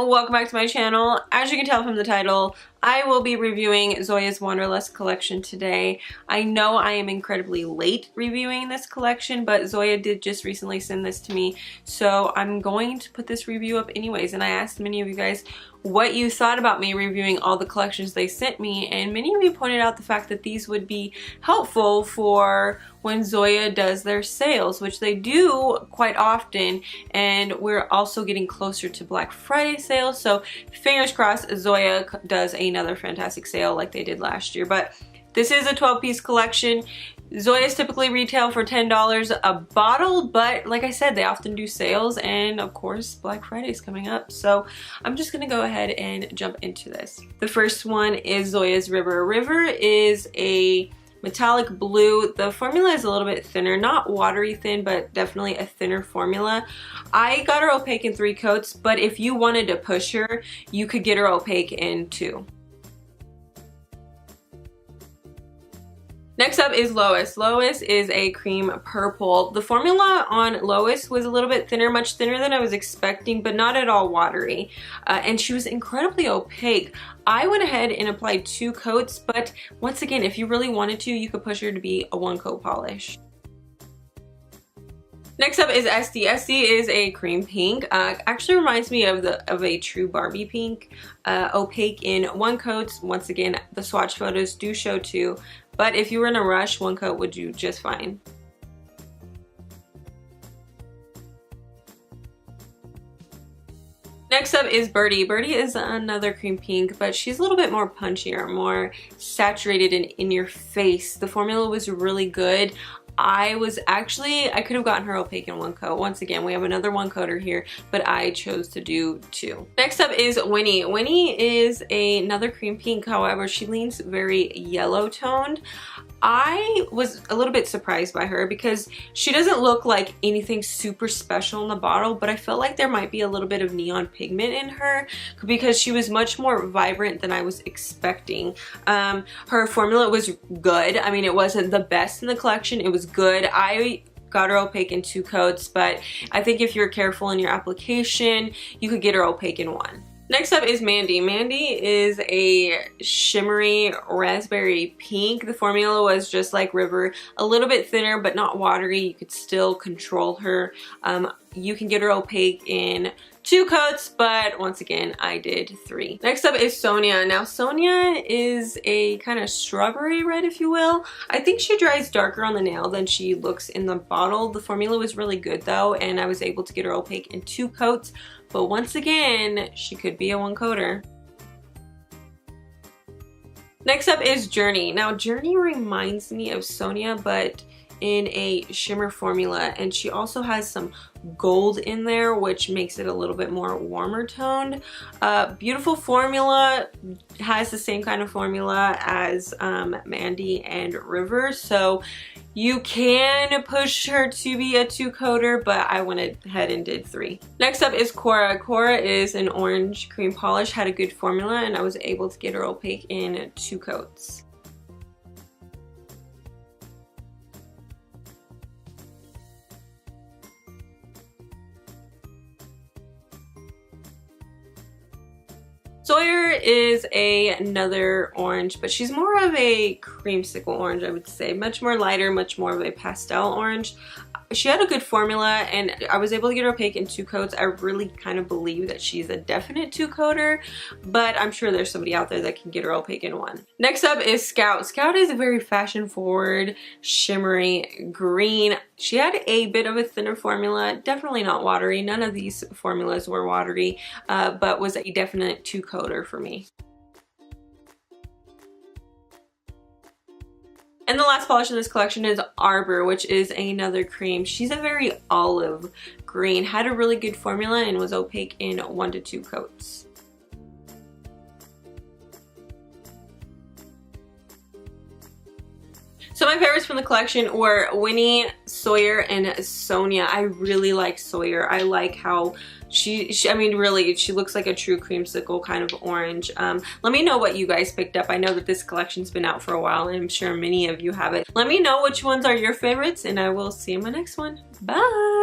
welcome back to my channel. As you can tell from the title, I will be reviewing Zoya's Wanderlust collection today. I know I am incredibly late reviewing this collection, but Zoya did just recently send this to me, so I'm going to put this review up anyways. And I asked many of you guys what you thought about me reviewing all the collections they sent me, and many of you pointed out the fact that these would be helpful for when Zoya does their sales, which they do quite often, and we're also getting closer to Black Friday sales, so fingers crossed Zoya does another fantastic sale like they did last year. But this is a 12-piece collection. Zoya's typically retail for $10 a bottle, but like I said, they often do sales, and of course Black Friday is coming up, so I'm just gonna go ahead and jump into this. The first one is Zoya's River. River is a metallic blue. The formula is a little bit thinner, not watery thin, but definitely a thinner formula. I got her opaque in 3 coats, but if you wanted to push her, you could get her opaque in 2. Next up is Lois. Lois is a cream purple. The formula on Lois was a little bit thinner, much thinner than I was expecting, but not at all watery. And she was incredibly opaque. I went ahead and applied 2 coats, but once again, if you really wanted to, you could push her to be a 1-coat polish. Next up is Esty. Esty is a cream pink. Actually reminds me of a true Barbie pink. Opaque in 1 coat. Once again, the swatch photos do show 2. But if you were in a rush, 1 coat would do just fine. Next up is Birdie. Birdie is another cream pink, but she's a little bit more punchier, more saturated and in your face. The formula was really good. I could have gotten her opaque in 1 coat. Once again, we have another 1-coater here, but I chose to do 2. Next up is Winnie. Winnie is another cream pink, however, she leans very yellow toned. I was a little bit surprised by her because she doesn't look like anything super special in the bottle, but I felt like there might be a little bit of neon pigment in her because she was much more vibrant than I was expecting. Her formula was good. I mean, it wasn't the best in the collection. It was good. I got her opaque in 2 coats, but I think if you're careful in your application, you could get her opaque in 1. Next up is Mandy. Mandy is a shimmery raspberry pink. The formula was just like River, a little bit thinner but not watery. You could still control her. You can get her opaque in 2 coats, but once again, I did 3. Next up is Sonja. Now, Sonja is a kind of strawberry red, if you will. I think she dries darker on the nail than she looks in the bottle. The formula was really good though, and I was able to get her opaque in 2 coats, but once again, she could be a 1-coater. Next up is Journey. Now, Journey reminds me of Sonja, but in a shimmer formula, and she also has some gold in there, which makes it a little bit more warmer toned. Beautiful formula, has the same kind of formula as Mandy and River, so you can push her to be a 2-coater, but I went ahead and did 3. Next up is Cora. Cora is an orange cream polish, had a good formula, and I was able to get her opaque in 2 coats. Sawyer is another orange, but she's more of a creamsicle orange, I would say. Much more lighter, much more of a pastel orange. She had a good formula, and I was able to get her opaque in 2 coats. I really kind of believe that she's a definite 2-coater, but I'm sure there's somebody out there that can get her opaque in 1. Next up is Scout. Scout is a very fashion-forward, shimmery green. She had a bit of a thinner formula, definitely not watery. None of these formulas were watery, but was a definite 2-coater for me. And the last polish in this collection is Arbor, which is another cream. She's a very olive green, had a really good formula, and was opaque in 1 to 2 coats. So my favorites from the collection were Winnie, Sawyer, and Sonja. I really like Sawyer. I like how I mean, really, she looks like a true creamsicle kind of orange. Let me know what you guys picked up. I know that this collection's been out for a while, and I'm sure many of you have it. Let me know which ones are your favorites, and I will see you in my next one. Bye!